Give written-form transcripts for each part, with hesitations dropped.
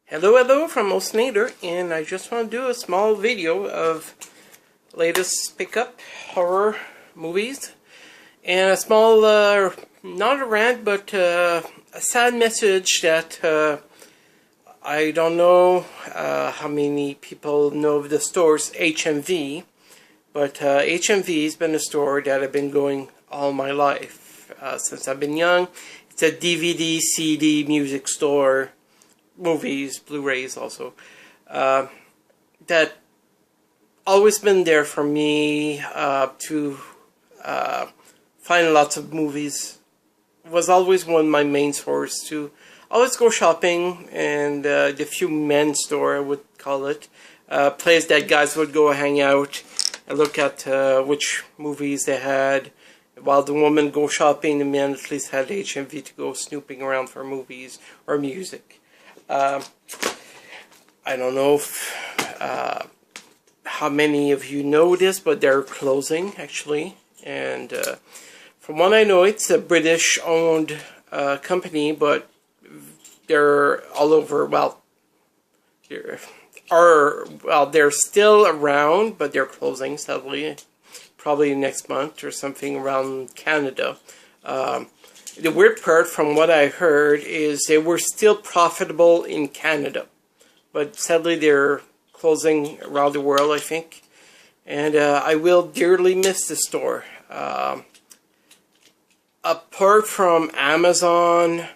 Hello from Osnader, and I just want to do a small video of latest pickup horror movies, and a small, not a rant, but a sad message that I don't know how many people know of the stores HMV, but HMV has been a store that I've been going all my life, since I've been young. It's a DVD, CD, music store, movies, Blu-rays also, that always been there for me to find lots of movies. Was always one of my main sources to always go shopping, and the few men store, I would call it, place that guys would go hang out and look at which movies they had. While the women go shopping, the men at least had HMV to go snooping around for movies or music. I don't know if, how many of you know this, but they're closing actually, and from what I know, it's a British-owned company, but they're all over. Well, they're still around, but they're closing sadly. Probably next month or something around Canada. The weird part, from what I heard, is they were still profitable in Canada, but sadly they're closing around the world, I think. And I will dearly miss the store. Apart from Amazon,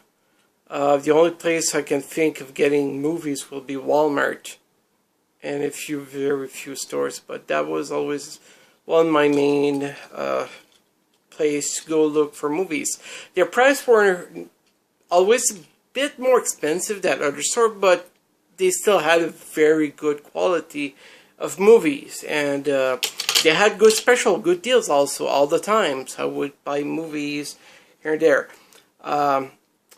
the only place I can think of getting movies will be Walmart, and very few stores. But that was always one of my main place to go look for movies. Their prices were always a bit more expensive than other stores, but they still had a very good quality of movies, and they had good deals also all the time. So I would buy movies here and there.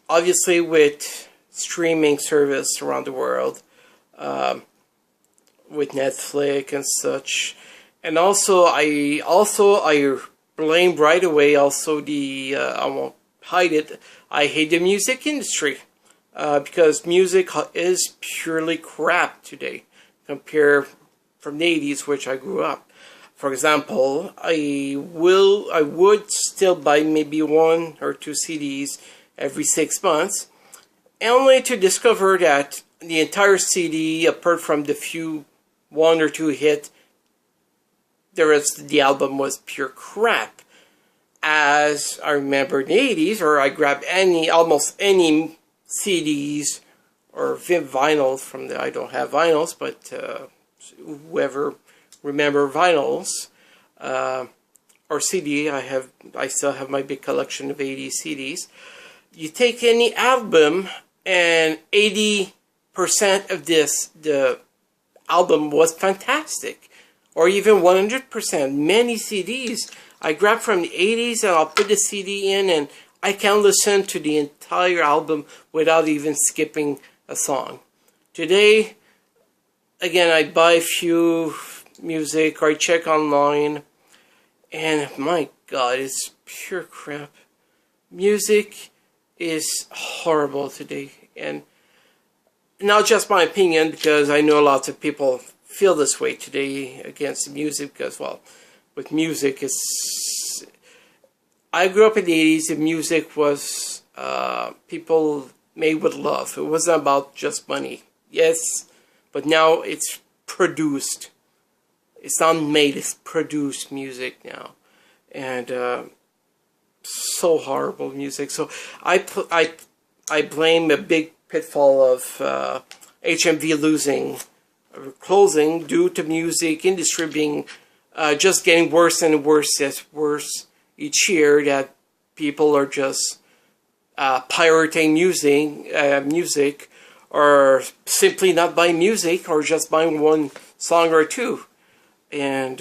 Obviously, with streaming service around the world, with Netflix and such, and also I blame right away also the, I won't hide it, I hate the music industry, because music is purely crap today, compared from the 80s, which I grew up. For example, I would still buy maybe 1 or 2 CDs every 6 months, only to discover that the entire CD, apart from the few 1 or 2 hit, the rest of the album was pure crap. As I remember in the 80s, or I grabbed almost any CDs or vinyls from I don't have vinyls, but whoever remember vinyls, or CD, I still have my big collection of 80s CDs. You take any album, and 80% of the album was fantastic. Or even 100%. Many CDs I grab from the 80s, and I'll put the CD in, and I can listen to the entire album without even skipping a song. Today, again, I buy a few music, or I check online, and my God, it's pure crap. Music is horrible today, and not just my opinion, because I know lots of people feel this way today against music, because, well, with music, I grew up in the 80s, and music was people made with love. It wasn't about just money. Yes, but now it's produced. It's not made, it's produced music now. And so horrible music. So I blame a big pitfall of HMV closing due to music industry being just getting worse and worse each year, that people are just pirating music, or simply not buying music, or just buying 1 song or 2. And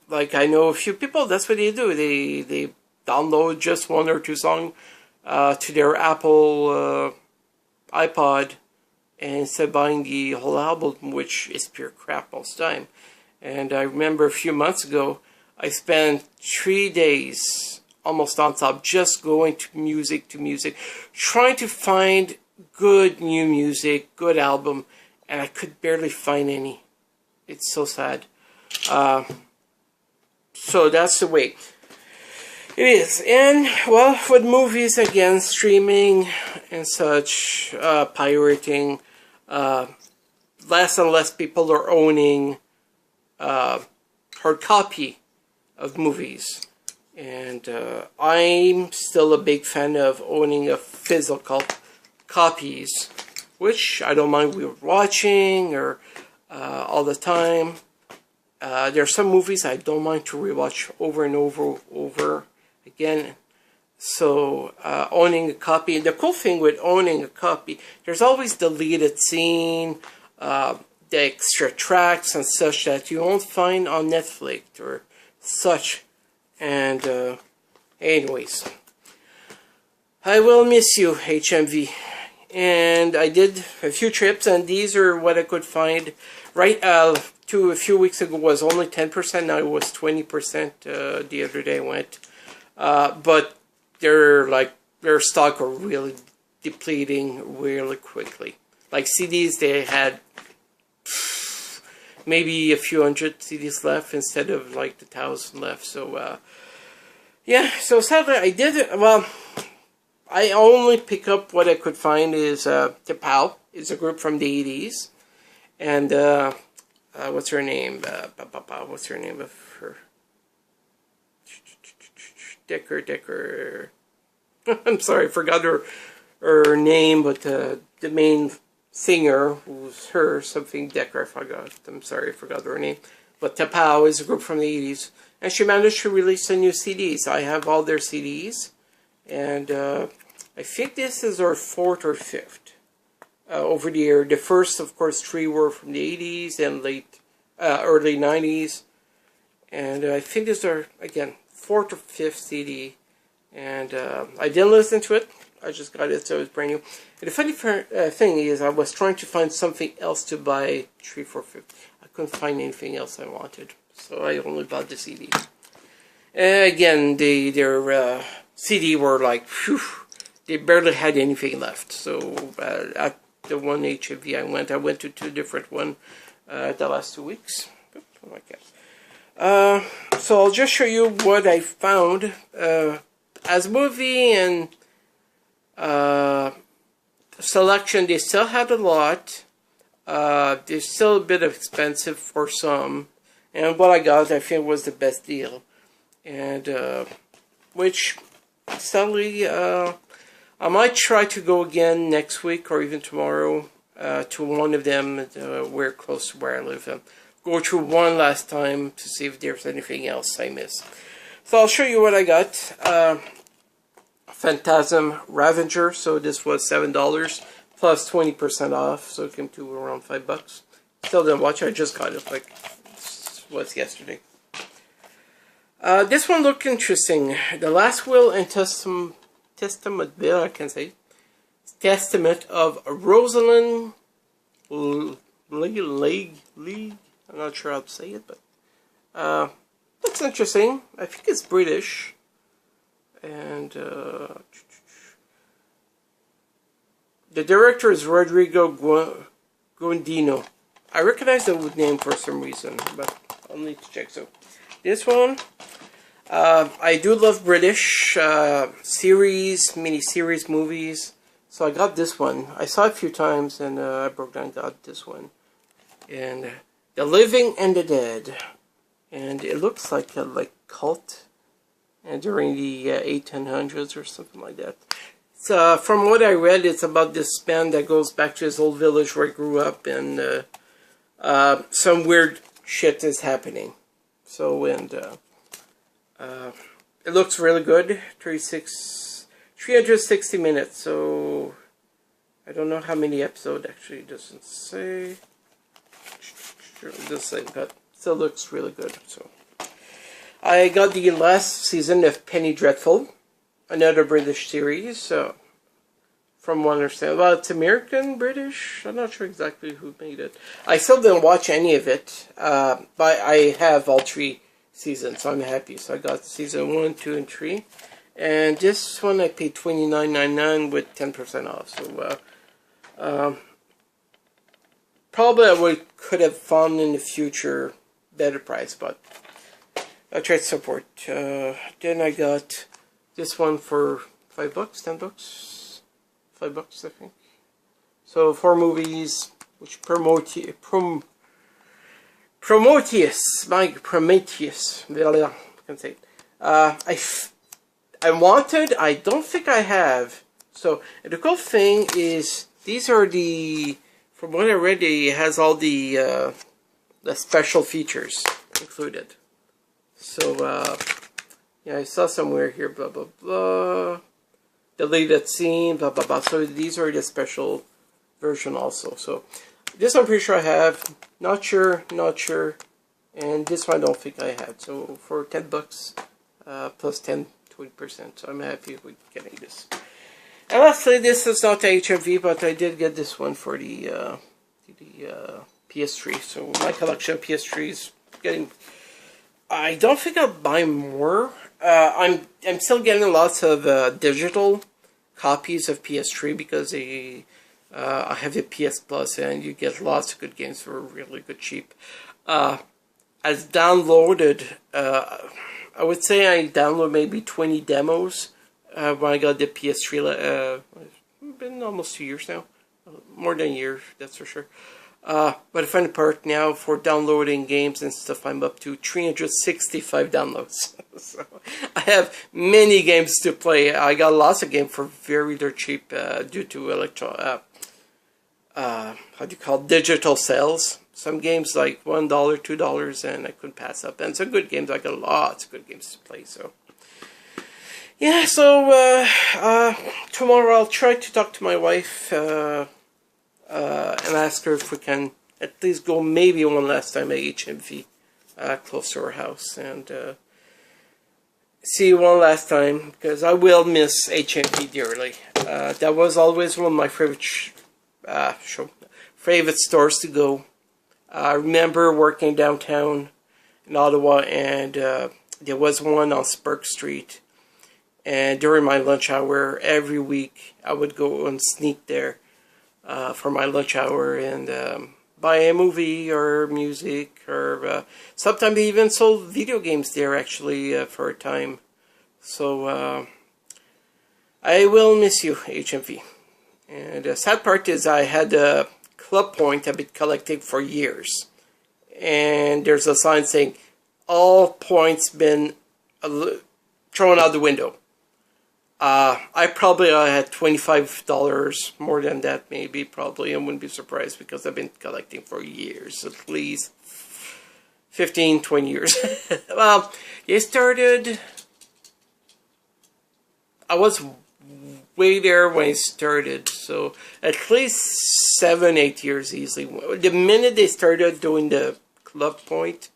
like, I know a few people, that's what they do. They download just 1 or 2 songs to their Apple iPod, and instead of buying the whole album, which is pure crap most of the time. And I remember a few months ago, I spent 3 days almost non-stop just going to music, trying to find good new music, good album, and I could barely find any. It's so sad. So that's the way it is. And, well, with movies, again, streaming and such, pirating, less and less people are owning hard copy of movies. And I'm still a big fan of owning a physical copies, which I don't mind watching or all the time. There are some movies I don't mind to rewatch over and over again. So owning a copy, and the cool thing with owning a copy, there's always deleted scene, the extra tracks and such that you won't find on Netflix or such. And anyways, I will miss you, HMV. And I did a few trips, and these are what I could find. Right, a few weeks ago was only 10%. Now it was 20%. The other day I went, but their stock are really depleting really quickly. Like CDs, they had maybe a few hundred CDs left instead of like the 1,000 left. So yeah. So sadly, I did it. Well, I only pick up what I could find is Tapao is a group from the 80s. And what's her name? What's her name of her? Decker. I'm sorry, I forgot her name, but the main singer was her, something Decker, I forgot. I'm sorry, I forgot her name. But Tapao is a group from the 80s. And she managed to release a new CDs. I have all their CDs. And I think this is our 4th or 5th. Over the year. The first, of course, 3 were from the 80s and early 90s. And I think these are, again, 4th or 5th CD. And I didn't listen to it. I just got it, so it's brand new. And the funny thing is, I was trying to find something else to buy 3, 4, 5. I couldn't find anything else I wanted. So I only bought the CD. Again, their CD were like, whew, they barely had anything left. So at the one HMV I went to 2 different ones the last 2 weeks. Oops, oh my God. So I'll just show you what I found as movie and selection. They still had a lot. They're still a bit expensive for some. And what I got, I think, was the best deal. And which, sadly, I might try to go again next week or even tomorrow to one of them. We're close to where I live. Go through one last time to see if there's anything else I missed. So I'll show you what I got. Phantasm Ravager. So this was $7 plus 20% off. So it came to around $5. Still didn't watch it. I just got it like it was yesterday. This one looked interesting. The Last Will and Testament I can say. Testament of Rosalind League. I'm not sure how to say it, but that's interesting. I think it's British. And the director is Rodrigo Guandino. I recognize the name for some reason, but I'll need to check. So this one. I do love British series, mini-series movies, so I got this one. I saw it a few times, and I broke down and got this one. And The Living and the Dead. And it looks like a cult and during the 1800s or something like that. So, from what I read, it's about this man that goes back to his old village where he grew up, and some weird shit is happening. So, and it looks really good. 360 minutes. So I don't know how many episodes. Actually, it doesn't say. It doesn't say, but still looks really good. So I got the last season of Penny Dreadful, another British series. From what I understand, well, it's American British. I'm not sure exactly who made it. I still didn't watch any of it, but I have all 3 seasons, so I'm happy. So I got season 1, 2, and 3, and this one I paid $29.99 with 10% off. So Um, Probably I could have found in the future better price, but I tried to support. Then I got this one for $5, $10, $5 I think. So 4 movies, which Prometheus, I can say. I wanted, I don't think I have. So the cool thing is these are the, from what I read, it has all the special features included. So yeah, I saw somewhere here, blah blah blah, deleted scene, blah blah blah. So these are the special version also. So this I'm pretty sure I have. Not sure, and this one I don't think I had. So for $10, plus 10-20%. So I'm happy with getting this. And lastly, this is not HMV, but I did get this one for the PS3. So my collection of PS3 is getting. I don't think I'll buy more. I'm still getting lots of digital copies of PS3 because I have a PS Plus and you get lots of good games for really good cheap. As downloaded, I would say I downloaded maybe 20 demos when I got the PS3. It's been almost 2 years now, more than a year, that's for sure. But I find the part now for downloading games and stuff, I'm up to 365 downloads. So I have many games to play. I got lots of games for very cheap due to how do you call it? Digital sales. Some games like $1, $2, and I couldn't pass up. And some good games. I got lots of good games to play. So yeah. So tomorrow I'll try to talk to my wife. And ask her if we can at least go maybe one last time at HMV close to our house and see one last time because I will miss HMV dearly. That was always one of my favorite stores to go. I remember working downtown in Ottawa and there was one on Spurk Street, and during my lunch hour every week I would go and sneak there for my lunch hour and buy a movie or music, or sometimes they even sold video games there actually for a time. So I will miss you, HMV. And the sad part is I had a club point I've been collecting for years, and there's a sign saying all points been thrown out the window. I probably had $25, more than that maybe, probably. I wouldn't be surprised because I've been collecting for years, at least 15, 20 years. Well, it started, I was way there when it started, so at least 7, 8 years easily. The minute they started doing the club point,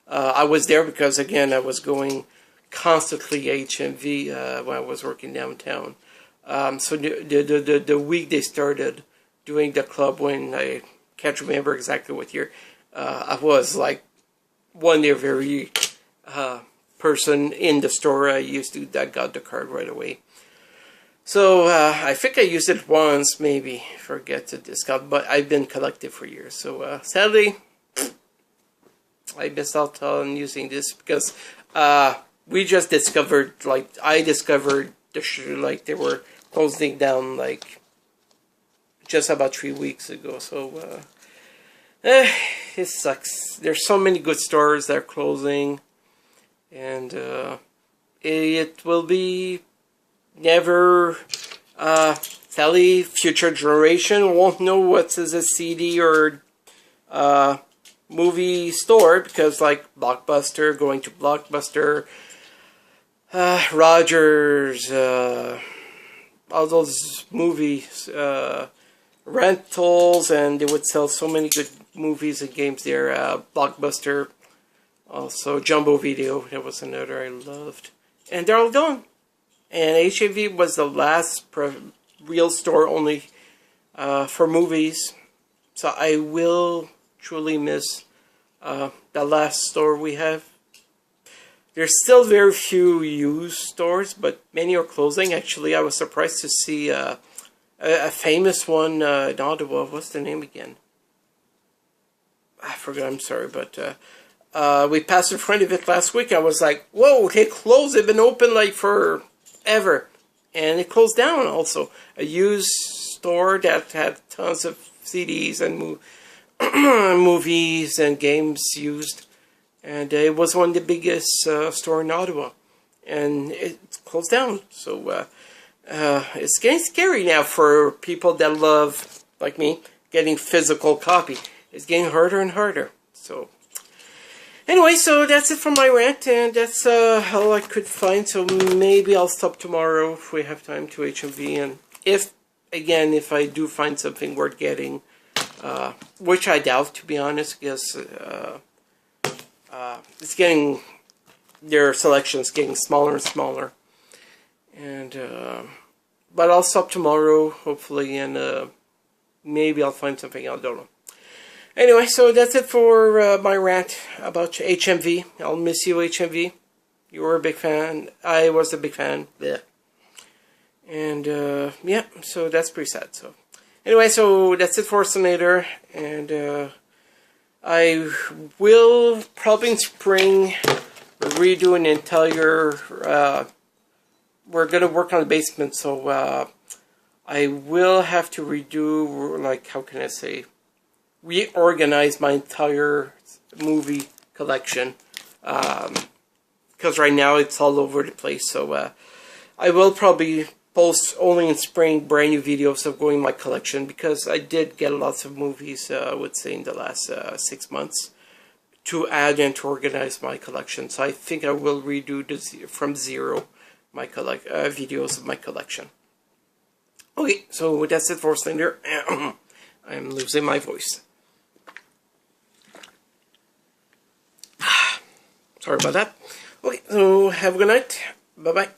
I was there because, again, I was going constantly HMV when I was working downtown. So the week they started doing the club, when I can't remember exactly what year, I was like one day very person in the store I used to that got the card right away. So I think I used it once, maybe, forget to discount, but I've been collecting for years. So sadly, I missed out on using this because we just discovered, like, I discovered like they were closing down like just about 3 weeks ago. So it sucks. There's so many good stores that are closing, and it will be never. Sadly, future generation won't know what is a CD or movie store, because like Blockbuster, going to Blockbuster, Rogers, all those movies, rentals, and they would sell so many good movies and games there. Blockbuster, also Jumbo Video, that was another I loved. And they're all gone. And HMV was the last real store only for movies. So I will truly miss the last store we have. There's still very few used stores, but many are closing. Actually, I was surprised to see a famous one in Ottawa. What's the name again? I forgot. I'm sorry, but we passed in front of it last week. I was like, "Whoa! They closed. They've been open like forever," and it closed down. Also, a used store that had tons of CDs and movies and games used, and it was one of the biggest store in Ottawa, and it closed down. So it's getting scary now for people that love, like me, getting physical copy. It's getting harder and harder. So anyway, so that's it for my rant, and that's all I could find. So maybe I'll stop tomorrow if we have time to HMV, and if I do find something worth getting, which I doubt, to be honest, because it's getting, their selection's getting smaller and smaller, and but I'll stop tomorrow, hopefully, and maybe I'll find something. I don't know. Anyway, so that's it for my rant about HMV. I'll miss you, HMV. You were a big fan. I was a big fan. Blech. And yeah, so that's pretty sad. So anyway, so that's it for Sinator, and I will probably in spring redo an entire. We're gonna work on the basement, so I will have to redo, like, how can I say, reorganize my entire movie collection, because right now it's all over the place. So I will probably post only in spring brand new videos of going my collection, because I did get lots of movies, I would say, in the last 6 months to add and to organize my collection. So I think I will redo from zero my videos of my collection. Okay, so that's it for Slender. I'm losing my voice. Sorry about that. Okay, so have a good night. Bye-bye.